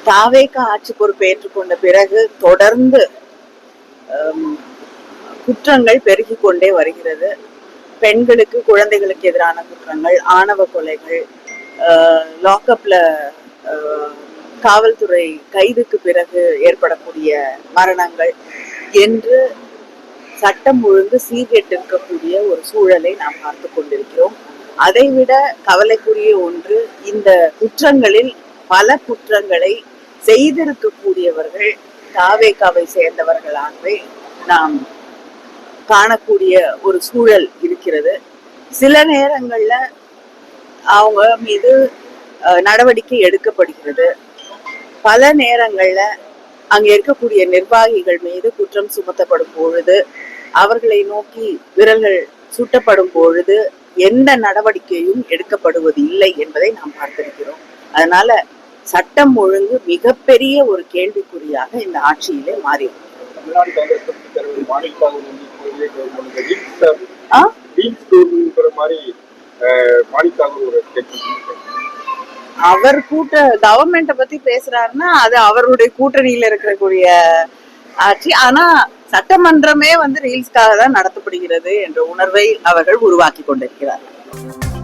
தாவேக ஆட்சி பொறுப்பேற்றுக் கொண்ட பிறகு தொடர்ந்து குற்றங்கள் பெருகி கொண்டே வருகிறது. பெண்களுக்கு, குழந்தைகளுக்கு எதிரான குற்றங்கள், ஆணவ கொலைகள், லாக்அப்ல காவல்துறை கைதுக்கு பிறகு ஏற்படக்கூடிய மரணங்கள் என்று சட்டம் ஒழுங்கு சீர்கெட்டிருக்கக்கூடிய ஒரு சூழலை நாம் பார்த்து கொண்டிருக்கிறோம். அதைவிட கவலைக்குரிய ஒன்று, இந்த குற்றங்களில் பல குற்றங்களை செய்திருக்கக்கூடியவர்கள் தாவேகாவை சேர்ந்தவர்களாகவே நாம் காணக்கூடிய ஒரு சூழல் இருக்கிறது. சில நேரங்கள்ல அவங்க மீது நடவடிக்கை எடுக்கப்படுகிறது. பல நேரங்கள்ல அங்க இருக்கக்கூடிய நிர்வாகிகள் மீது குற்றம் சுமத்தப்படும் பொழுது, அவர்களை நோக்கி விரல்கள் சுட்டப்படும் பொழுது எந்த நடவடிக்கையும் எடுக்கப்படுவது இல்லை என்பதை நாம் பார்த்திருக்கிறோம். அதனால சட்டம் ஒழுங்கு மிகப்பெரிய ஒரு கேள்விக்குறியாக இந்த ஆட்சியிலே மாறி அவர் கவர்மெண்ட பத்தி பேசுறாருன்னா அது அவருடைய கூட்டணியில இருக்கக்கூடிய ஆட்சி. ஆனா சட்டமன்றமே ரீல்ஸ்க்காக தான் நடத்தப்படுகிறது என்ற உணர்வை அவர்கள் உருவாக்கி கொண்டிருக்கிறார்கள்.